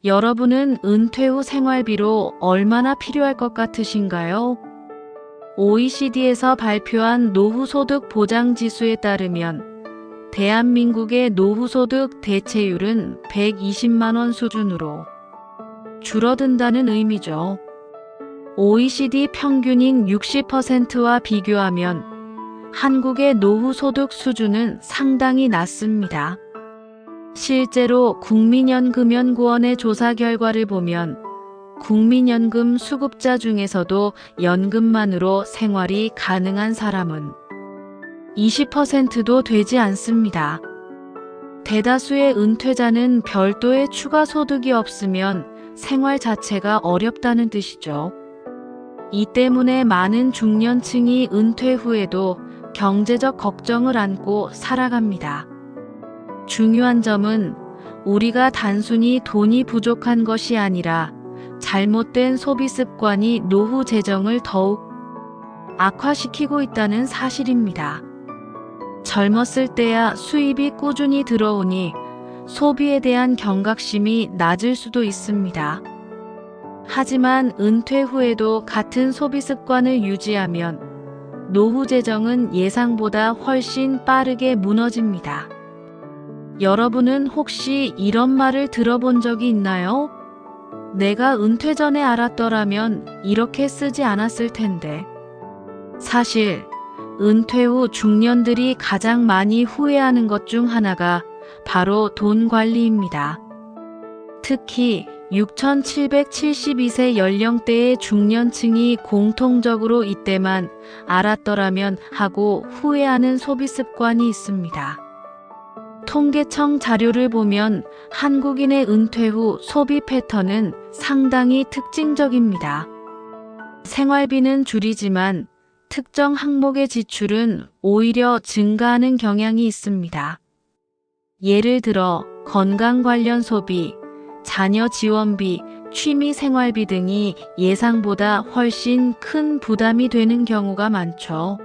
여러분은 은퇴 후 생활비로 얼마나 필요할 것 같으신가요? OECD에서 발표한 노후소득 보장지수에 따르면 대한민국의 노후소득 대체율은 120만 원 수준으로 줄어든다는 의미죠. OECD 평균인 60%와 비교하면 한국의 노후소득 수준은 상당히 낮습니다. 실제로 국민연금연구원의 조사 결과를 보면 국민연금 수급자 중에서도 연금만으로 생활이 가능한 사람은 20%도 되지 않습니다. 대다수의 은퇴자는 별도의 추가 소득이 없으면 생활 자체가 어렵다는 뜻이죠. 이 때문에 많은 중년층이 은퇴 후에도 경제적 걱정을 안고 살아갑니다. 중요한 점은 우리가 단순히 돈이 부족한 것이 아니라 잘못된 소비 습관이 노후 재정을 더욱 악화시키고 있다는 사실입니다. 젊었을 때야 수입이 꾸준히 들어오니 소비에 대한 경각심이 낮을 수도 있습니다. 하지만 은퇴 후에도 같은 소비 습관을 유지하면 노후 재정은 예상보다 훨씬 빠르게 무너집니다. 여러분은 혹시 이런 말을 들어본 적이 있나요? 내가 은퇴 전에 알았더라면 이렇게 쓰지 않았을 텐데. 사실 은퇴 후 중년들이 가장 많이 후회하는 것 중 하나가 바로 돈 관리입니다. 특히 6,772세 연령대의 중년층이 공통적으로 이때만 알았더라면 하고 후회하는 소비 습관이 있습니다. 통계청 자료를 보면 한국인의 은퇴 후 소비 패턴은 상당히 특징적입니다. 생활비는 줄이지만 특정 항목의 지출은 오히려 증가하는 경향이 있습니다. 예를 들어 건강 관련 소비, 자녀 지원비, 취미 생활비 등이 예상보다 훨씬 큰 부담이 되는 경우가 많죠.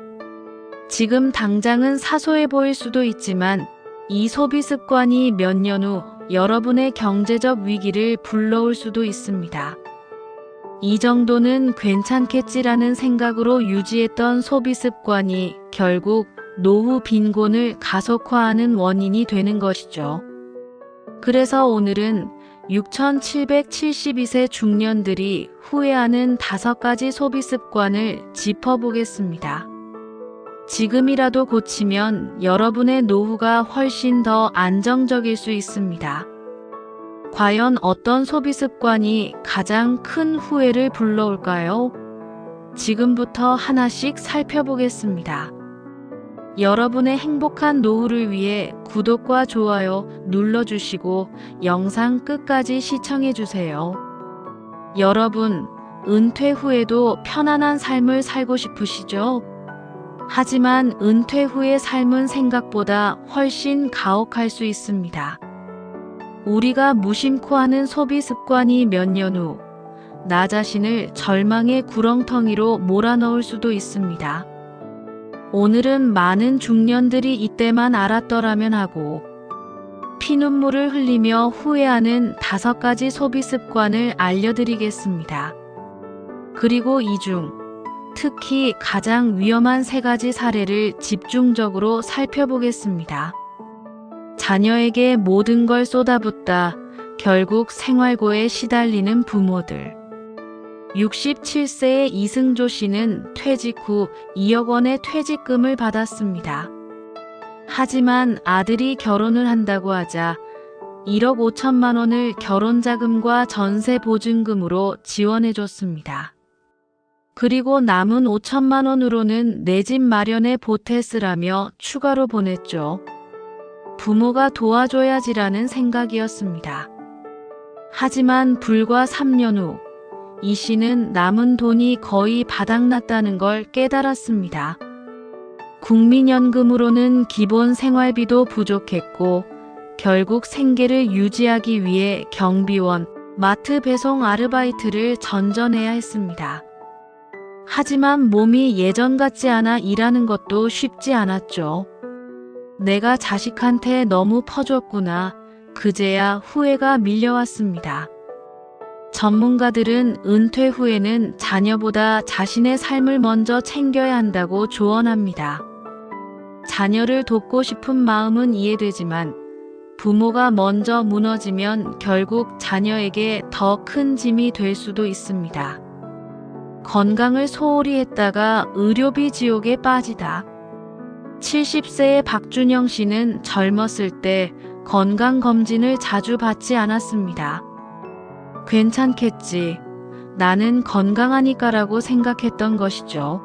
지금 당장은 사소해 보일 수도 있지만 이 소비 습관이 몇 년 후 여러분의 경제적 위기를 불러올 수도 있습니다. 이 정도는 괜찮겠지라는 생각으로 유지했던 소비 습관이 결국 노후 빈곤을 가속화하는 원인이 되는 것이죠. 그래서 오늘은 6,772세 중년들이 후회하는 5가지 소비 습관을 짚어보겠습니다. 지금이라도 고치면 여러분의 노후가 훨씬 더 안정적일 수 있습니다. 과연 어떤 소비 습관이 가장 큰 후회를 불러올까요? 지금부터 하나씩 살펴보겠습니다. 여러분의 행복한 노후를 위해 구독과 좋아요 눌러주시고 영상 끝까지 시청해주세요. 여러분, 은퇴 후에도 편안한 삶을 살고 싶으시죠? 하지만 은퇴 후의 삶은 생각보다 훨씬 가혹할 수 있습니다. 우리가 무심코 하는 소비 습관이 몇 년 후 나 자신을 절망의 구렁텅이로 몰아넣을 수도 있습니다. 오늘은 많은 중년들이 이때만 알았더라면 하고 피눈물을 흘리며 후회하는 5가지 소비 습관을 알려드리겠습니다. 그리고 이 중 특히 가장 위험한 3가지 사례를 집중적으로 살펴보겠습니다. 자녀에게 모든 걸 쏟아붓다 결국 생활고에 시달리는 부모들. 67세의 이승조 씨는 퇴직 후 2억 원의 퇴직금을 받았습니다. 하지만 아들이 결혼을 한다고 하자 1억 5천만 원을 결혼자금과 전세 보증금으로 지원해줬습니다. 그리고 남은 5천만 원으로는 내 집 마련에 보태 쓰라며 추가로 보냈죠. 부모가 도와줘야지라는 생각이었습니다. 하지만 불과 3년 후 이 씨는 남은 돈이 거의 바닥났다는 걸 깨달았습니다. 국민연금으로는 기본 생활비도 부족했고 결국 생계를 유지하기 위해 경비원, 마트 배송 아르바이트를 전전해야 했습니다. 하지만 몸이 예전 같지 않아 일하는 것도 쉽지 않았죠. 내가 자식한테 너무 퍼줬구나. 그제야 후회가 밀려왔습니다. 전문가들은 은퇴 후에는 자녀보다 자신의 삶을 먼저 챙겨야 한다고 조언합니다. 자녀를 돕고 싶은 마음은 이해되지만 부모가 먼저 무너지면 결국 자녀에게 더 큰 짐이 될 수도 있습니다. 건강을 소홀히 했다가 의료비 지옥에 빠지다. 70세의 박준영 씨는 젊었을 때 건강검진을 자주 받지 않았습니다. 괜찮겠지. 나는 건강하니까라고 생각했던 것이죠.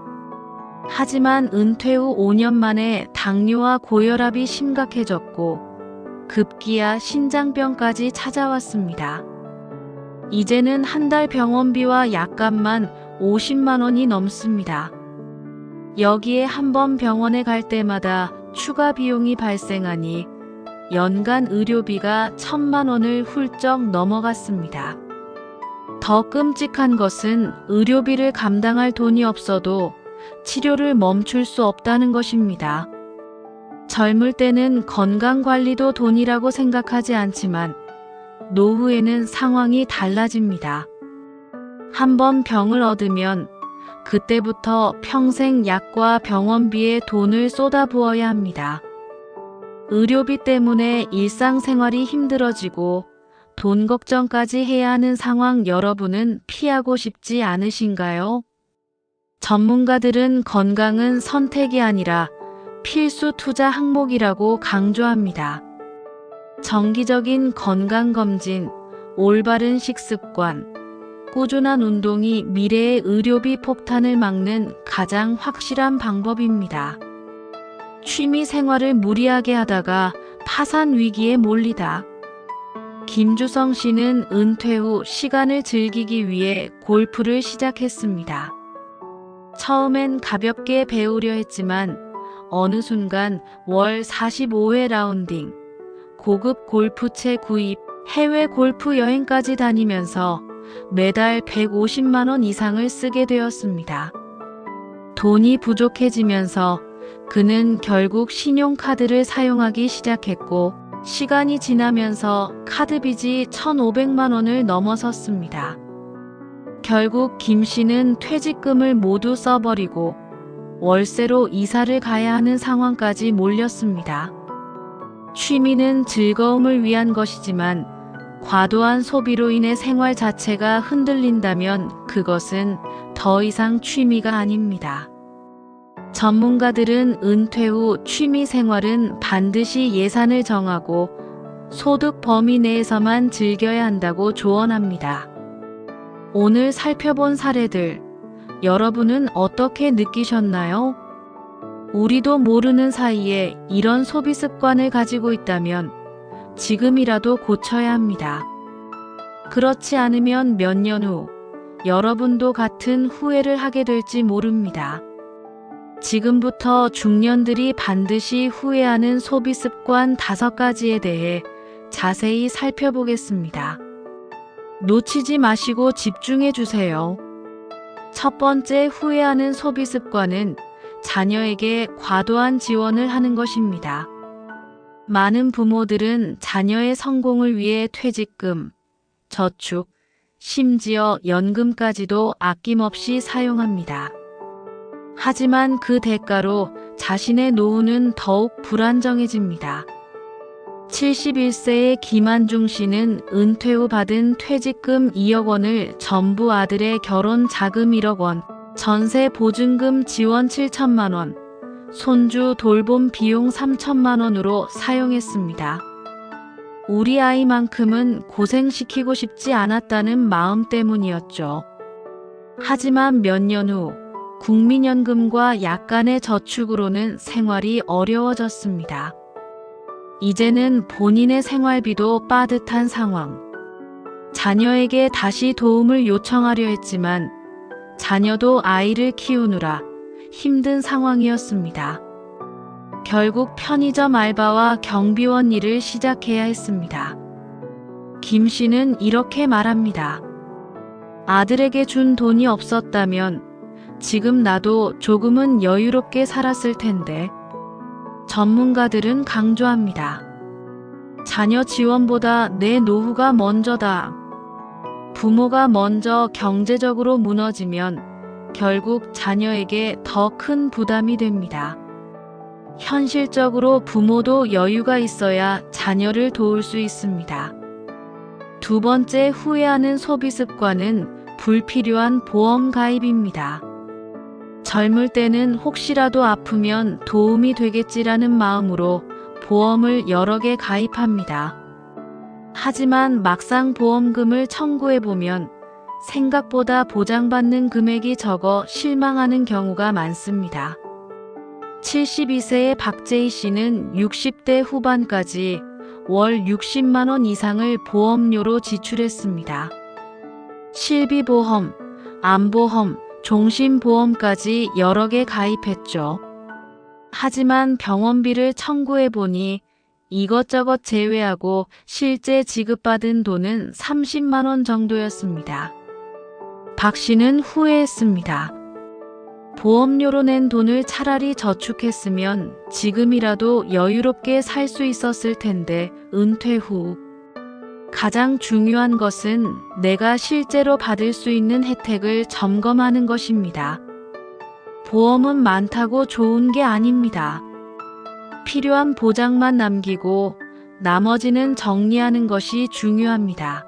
하지만 은퇴 후 5년 만에 당뇨와 고혈압이 심각해졌고 급기야 신장병까지 찾아왔습니다. 이제는 한 달 병원비와 약값만 50만 원이 넘습니다. 여기에 한 번 병원에 갈 때마다 추가 비용이 발생하니 연간 의료비가 1,000만 원을 훌쩍 넘어갔습니다. 더 끔찍한 것은 의료비를 감당할 돈이 없어도 치료를 멈출 수 없다는 것입니다. 젊을 때는 건강관리도 돈이라고 생각하지 않지만 노후에는 상황이 달라집니다. 한 번 병을 얻으면 그때부터 평생 약과 병원비에 돈을 쏟아부어야 합니다. 의료비 때문에 일상생활이 힘들어지고 돈 걱정까지 해야 하는 상황 여러분은 피하고 싶지 않으신가요? 전문가들은 건강은 선택이 아니라 필수 투자 항목이라고 강조합니다. 정기적인 건강검진, 올바른 식습관, 꾸준한 운동이 미래의 의료비 폭탄을 막는 가장 확실한 방법입니다. 취미 생활을 무리하게 하다가 파산 위기에 몰리다. 김주성 씨는 은퇴 후 시간을 즐기기 위해 골프를 시작했습니다. 처음엔 가볍게 배우려 했지만 어느 순간 월 45회 라운딩, 고급 골프채 구입, 해외 골프 여행까지 다니면서 매달 150만 원 이상을 쓰게 되었습니다. 돈이 부족해지면서 그는 결국 신용카드를 사용하기 시작했고 시간이 지나면서 카드 빚이 1,500만 원을 넘어섰습니다. 결국 김 씨는 퇴직금을 모두 써버리고 월세로 이사를 가야 하는 상황까지 몰렸습니다. 취미는 즐거움을 위한 것이지만 과도한 소비로 인해 생활 자체가 흔들린다면 그것은 더 이상 취미가 아닙니다. 전문가들은 은퇴 후 취미 생활은 반드시 예산을 정하고 소득 범위 내에서만 즐겨야 한다고 조언합니다. 오늘 살펴본 사례들, 여러분은 어떻게 느끼셨나요? 우리도 모르는 사이에 이런 소비 습관을 가지고 있다면 지금이라도 고쳐야 합니다. 그렇지 않으면 몇 년 후 여러분도 같은 후회를 하게 될지 모릅니다. 지금부터 중년들이 반드시 후회하는 소비 습관 5가지에 대해 자세히 살펴보겠습니다. 놓치지 마시고 집중해 주세요. 첫 번째 후회하는 소비 습관은 자녀에게 과도한 지원을 하는 것입니다. 많은 부모들은 자녀의 성공을 위해 퇴직금, 저축, 심지어 연금까지도 아낌없이 사용합니다. 하지만 그 대가로 자신의 노후는 더욱 불안정해집니다. 71세의 김한중 씨는 은퇴 후 받은 퇴직금 2억 원을 전부 아들의 결혼 자금 1억 원, 전세 보증금 지원 7천만 원, 손주 돌봄 비용 3천만 원으로 사용했습니다. 우리 아이만큼은 고생시키고 싶지 않았다는 마음 때문이었죠. 하지만 몇 년 후 국민연금과 약간의 저축으로는 생활이 어려워졌습니다. 이제는 본인의 생활비도 빠듯한 상황. 자녀에게 다시 도움을 요청하려 했지만 자녀도 아이를 키우느라 힘든 상황이었습니다. 결국 편의점 알바와 경비원 일을 시작해야 했습니다. 김 씨는 이렇게 말합니다. 아들에게 준 돈이 없었다면 지금 나도 조금은 여유롭게 살았을 텐데. 전문가들은 강조합니다. 자녀 지원보다 내 노후가 먼저다. 부모가 먼저 경제적으로 무너지면 결국 자녀에게 더 큰 부담이 됩니다. 현실적으로 부모도 여유가 있어야 자녀를 도울 수 있습니다. 두 번째 후회하는 소비 습관은 불필요한 보험 가입입니다. 젊을 때는 혹시라도 아프면 도움이 되겠지라는 마음으로 보험을 여러 개 가입합니다. 하지만 막상 보험금을 청구해보면 생각보다 보장받는 금액이 적어 실망하는 경우가 많습니다. 72세의 박재희 씨는 60대 후반까지 월 60만 원 이상을 보험료로 지출했습니다. 실비보험, 암보험, 종신보험까지 여러 개 가입했죠. 하지만 병원비를 청구해보니 이것저것 제외하고 실제 지급받은 돈은 30만 원 정도였습니다. 박 씨는 후회했습니다. 보험료로 낸 돈을 차라리 저축했으면 지금이라도 여유롭게 살 수 있었을 텐데 은퇴 후 가장 중요한 것은 내가 실제로 받을 수 있는 혜택을 점검하는 것입니다. 보험은 많다고 좋은 게 아닙니다. 필요한 보장만 남기고 나머지는 정리하는 것이 중요합니다.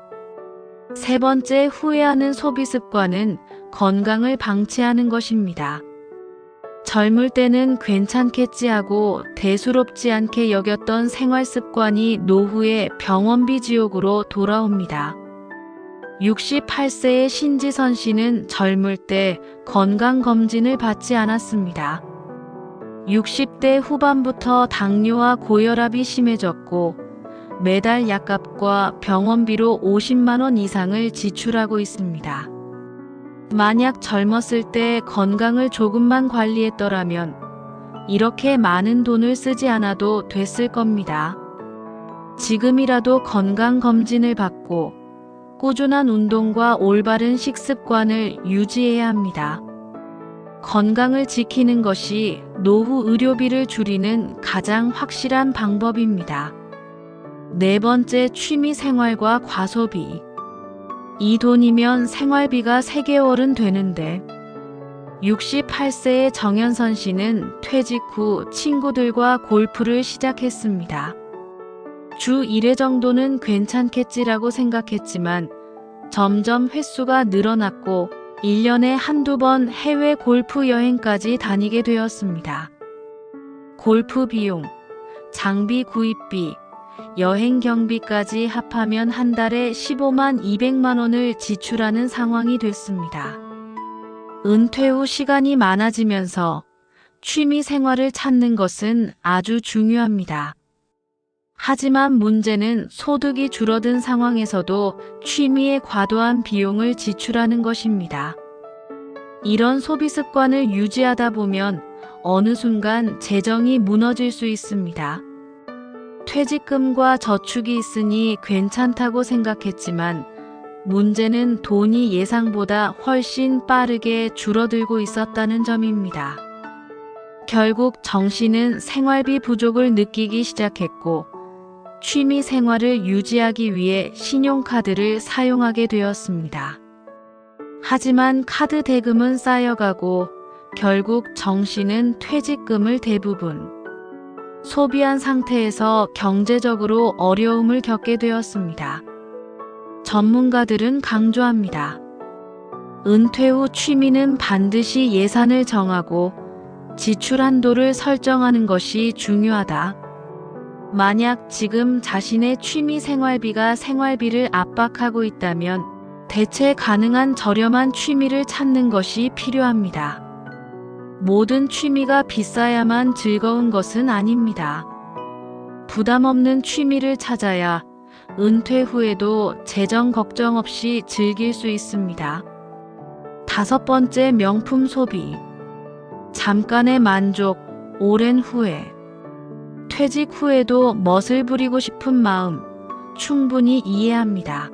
세 번째 후회하는 소비 습관은 건강을 방치하는 것입니다. 젊을 때는 괜찮겠지 하고 대수롭지 않게 여겼던 생활 습관이 노후에 병원비 지옥으로 돌아옵니다. 68세의 신지선 씨는 젊을 때 건강검진을 받지 않았습니다. 60대 후반부터 당뇨와 고혈압이 심해졌고 매달 약값과 병원비로 50만 원 이상을 지출하고 있습니다. 만약 젊었을 때 건강을 조금만 관리했더라면 이렇게 많은 돈을 쓰지 않아도 됐을 겁니다. 지금이라도 건강검진을 받고 꾸준한 운동과 올바른 식습관을 유지해야 합니다. 건강을 지키는 것이 노후 의료비를 줄이는 가장 확실한 방법입니다. 네 번째, 취미 생활과 과소비. 이 돈이면 생활비가 3개월은 되는데 68세의 정현선 씨는 퇴직 후 친구들과 골프를 시작했습니다. 주 1회 정도는 괜찮겠지라고 생각했지만 점점 횟수가 늘어났고 1년에 한두 번 해외 골프 여행까지 다니게 되었습니다. 골프 비용, 장비 구입비, 여행 경비까지 합하면 한 달에 15만 200만 원을 지출하는 상황이 됐습니다. 은퇴 후 시간이 많아지면서 취미 생활을 찾는 것은 아주 중요합니다. 하지만 문제는 소득이 줄어든 상황에서도 취미에 과도한 비용을 지출하는 것입니다. 이런 소비 습관을 유지하다 보면 어느 순간 재정이 무너질 수 있습니다. 퇴직금과 저축이 있으니 괜찮다고 생각했지만 문제는 돈이 예상보다 훨씬 빠르게 줄어들고 있었다는 점입니다. 결국 정 씨는 생활비 부족을 느끼기 시작했고 취미 생활을 유지하기 위해 신용카드를 사용하게 되었습니다. 하지만 카드 대금은 쌓여가고 결국 정 씨는 퇴직금을 대부분 소비한 상태에서 경제적으로 어려움을 겪게 되었습니다. 전문가들은 강조합니다. 은퇴 후 취미는 반드시 예산을 정하고 지출 한도를 설정하는 것이 중요하다. 만약 지금 자신의 취미 생활비가 생활비를 압박하고 있다면 대체 가능한 저렴한 취미를 찾는 것이 필요합니다. 모든 취미가 비싸야만 즐거운 것은 아닙니다. 부담 없는 취미를 찾아야 은퇴 후에도 재정 걱정 없이 즐길 수 있습니다. 다섯 번째, 명품 소비. 잠깐의 만족, 오랜 후회. 퇴직 후에도 멋을 부리고 싶은 마음 충분히 이해합니다.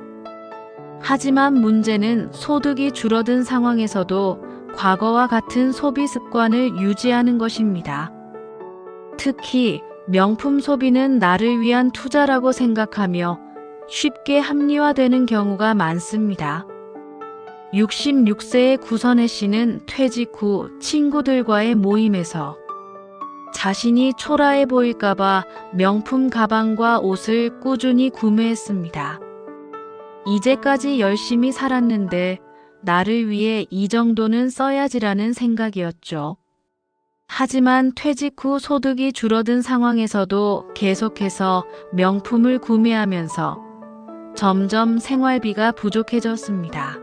하지만 문제는 소득이 줄어든 상황에서도 과거와 같은 소비 습관을 유지하는 것입니다. 특히 명품 소비는 나를 위한 투자라고 생각하며 쉽게 합리화되는 경우가 많습니다. 66세의 구선혜 씨는 퇴직 후 친구들과의 모임에서 자신이 초라해 보일까봐 명품 가방과 옷을 꾸준히 구매했습니다. 이제까지 열심히 살았는데 나를 위해 이 정도는 써야지라는 생각이었죠. 하지만 퇴직 후 소득이 줄어든 상황에서도 계속해서 명품을 구매하면서 점점 생활비가 부족해졌습니다.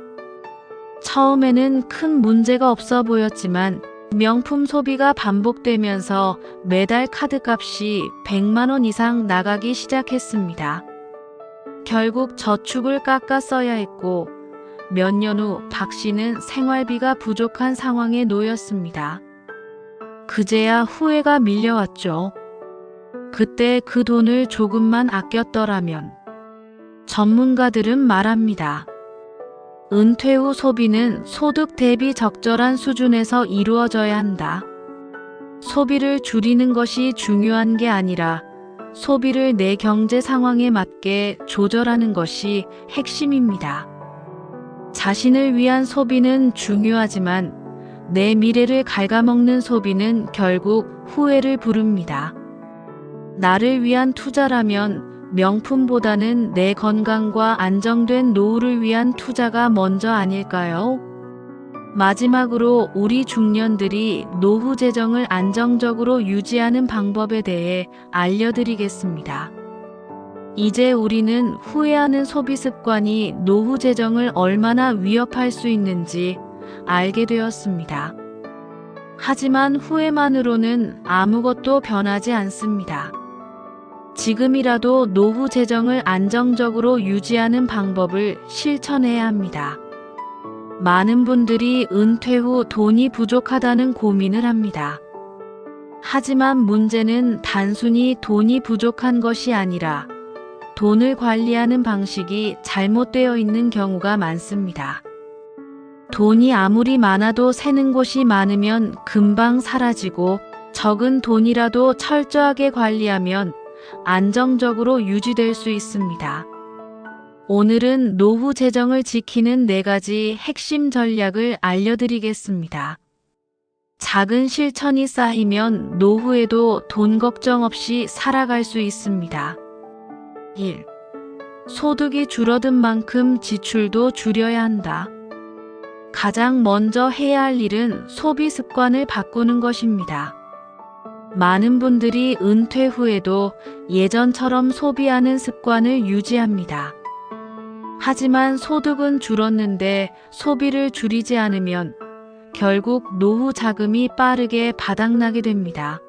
처음에는 큰 문제가 없어 보였지만 명품 소비가 반복되면서 매달 카드값이 100만 원 이상 나가기 시작했습니다. 결국 저축을 깎아 써야 했고 몇 년 후 박 씨는 생활비가 부족한 상황에 놓였습니다. 그제야 후회가 밀려왔죠. 그때 그 돈을 조금만 아꼈더라면. 전문가들은 말합니다. 은퇴 후 소비는 소득 대비 적절한 수준에서 이루어져야 한다. 소비를 줄이는 것이 중요한 게 아니라 소비를 내 경제 상황에 맞게 조절하는 것이 핵심입니다. 자신을 위한 소비는 중요하지만 내 미래를 갉아먹는 소비는 결국 후회를 부릅니다. 나를 위한 투자라면 명품보다는 내 건강과 안정된 노후를 위한 투자가 먼저 아닐까요? 마지막으로 우리 중년들이 노후 재정을 안정적으로 유지하는 방법에 대해 알려드리겠습니다. 이제 우리는 후회하는 소비 습관이 노후 재정을 얼마나 위협할 수 있는지 알게 되었습니다. 하지만 후회만으로는 아무것도 변하지 않습니다. 지금이라도 노후 재정을 안정적으로 유지하는 방법을 실천해야 합니다. 많은 분들이 은퇴 후 돈이 부족하다는 고민을 합니다. 하지만 문제는 단순히 돈이 부족한 것이 아니라 돈을 관리하는 방식이 잘못되어 있는 경우가 많습니다. 돈이 아무리 많아도 새는 곳이 많으면 금방 사라지고 적은 돈이라도 철저하게 관리하면 안정적으로 유지될 수 있습니다. 오늘은 노후 재정을 지키는 4가지 핵심 전략을 알려드리겠습니다. 작은 실천이 쌓이면 노후에도 돈 걱정 없이 살아갈 수 있습니다. 1. 소득이 줄어든 만큼 지출도 줄여야 한다. 가장 먼저 해야 할 일은 소비 습관을 바꾸는 것입니다. 많은 분들이 은퇴 후에도 예전처럼 소비하는 습관을 유지합니다. 하지만 소득은 줄었는데 소비를 줄이지 않으면 결국 노후 자금이 빠르게 바닥나게 됩니다.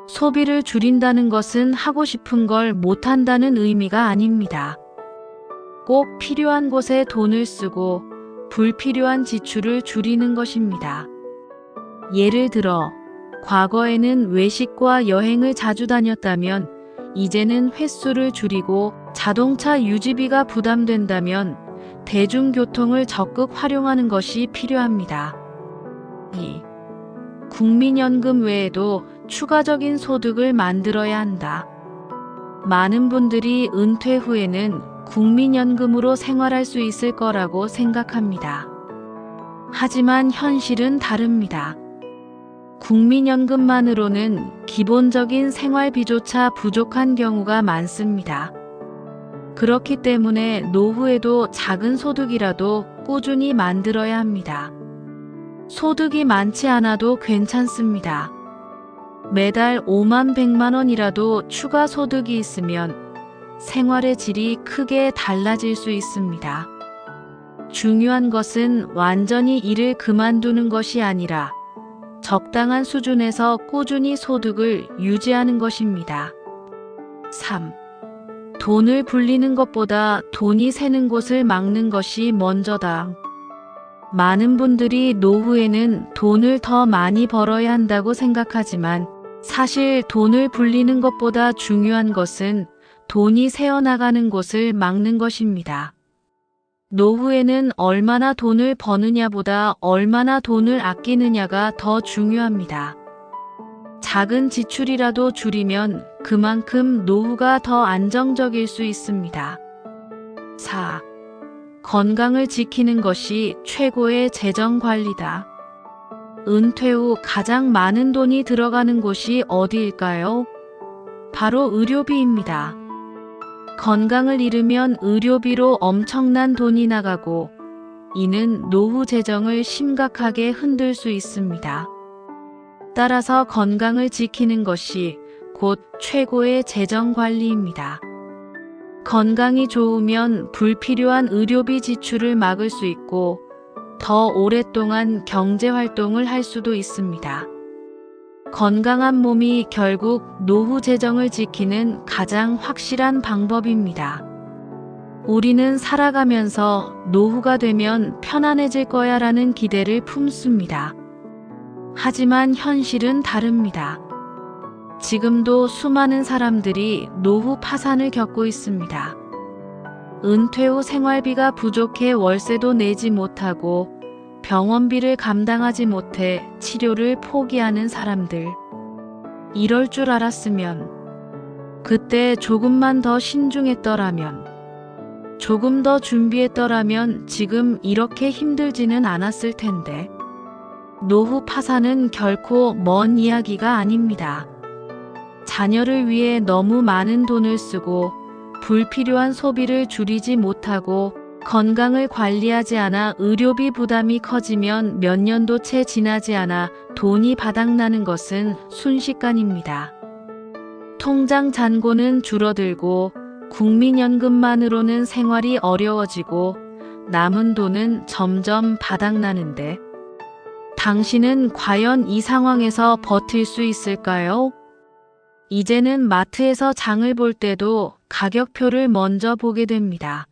소비를 줄인다는 것은 하고 싶은 걸 못한다는 의미가 아닙니다. 꼭 필요한 곳에 돈을 쓰고 불필요한 지출을 줄이는 것입니다. 예를 들어 과거에는 외식과 여행을 자주 다녔다면 이제는 횟수를 줄이고 자동차 유지비가 부담된다면 대중교통을 적극 활용하는 것이 필요합니다. 2. 국민연금 외에도 추가적인 소득을 만들어야 한다. 많은 분들이 은퇴 후에는 국민연금으로 생활할 수 있을 거라고 생각합니다. 하지만 현실은 다릅니다. 국민연금만으로는 기본적인 생활비조차 부족한 경우가 많습니다. 그렇기 때문에 노후에도 작은 소득이라도 꾸준히 만들어야 합니다. 소득이 많지 않아도 괜찮습니다. 매달 5만 100만 원이라도 추가 소득이 있으면 생활의 질이 크게 달라질 수 있습니다. 중요한 것은 완전히 일을 그만두는 것이 아니라 적당한 수준에서 꾸준히 소득을 유지하는 것입니다. 3. 돈을 불리는 것보다 돈이 새는 곳을 막는 것이 먼저다. 많은 분들이 노후에는 돈을 더 많이 벌어야 한다고 생각하지만 사실 돈을 불리는 것보다 중요한 것은 돈이 새어나가는 곳을 막는 것입니다. 노후에는 얼마나 돈을 버느냐보다 얼마나 돈을 아끼느냐가 더 중요합니다. 작은 지출이라도 줄이면 그만큼 노후가 더 안정적일 수 있습니다. 4. 건강을 지키는 것이 최고의 재정 관리다. 은퇴 후 가장 많은 돈이 들어가는 곳이 어디일까요? 바로 의료비입니다. 건강을 잃으면 의료비로 엄청난 돈이 나가고 이는 노후 재정을 심각하게 흔들 수 있습니다. 따라서 건강을 지키는 것이 곧 최고의 재정 관리입니다. 건강이 좋으면 불필요한 의료비 지출을 막을 수 있고 더 오랫동안 경제 활동을 할 수도 있습니다. 건강한 몸이 결국 노후 재정을 지키는 가장 확실한 방법입니다. 우리는 살아가면서 노후가 되면 편안해질 거야 라는 기대를 품습니다. 하지만 현실은 다릅니다. 지금도 수많은 사람들이 노후 파산을 겪고 있습니다. 은퇴 후 생활비가 부족해 월세도 내지 못하고 병원비를 감당하지 못해 치료를 포기하는 사람들. 이럴 줄 알았으면, 그때 조금만 더 신중했더라면, 조금 더 준비했더라면 지금 이렇게 힘들지는 않았을 텐데. 노후 파산은 결코 먼 이야기가 아닙니다. 자녀를 위해 너무 많은 돈을 쓰고 불필요한 소비를 줄이지 못하고 건강을 관리하지 않아 의료비 부담이 커지면 몇 년도 채 지나지 않아 돈이 바닥나는 것은 순식간입니다. 통장 잔고는 줄어들고 국민연금만으로는 생활이 어려워지고 남은 돈은 점점 바닥나는데 당신은 과연 이 상황에서 버틸 수 있을까요? 이제는 마트에서 장을 볼 때도 가격표를 먼저 보게 됩니다.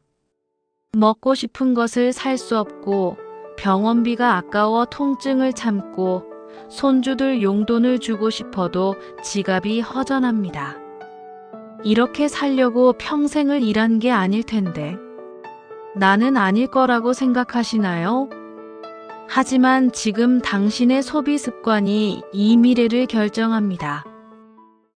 먹고 싶은 것을 살 수 없고 병원비가 아까워 통증을 참고 손주들 용돈을 주고 싶어도 지갑이 허전합니다. 이렇게 살려고 평생을 일한 게 아닐 텐데 나는 아닐 거라고 생각하시나요? 하지만 지금 당신의 소비 습관이 이 미래를 결정합니다.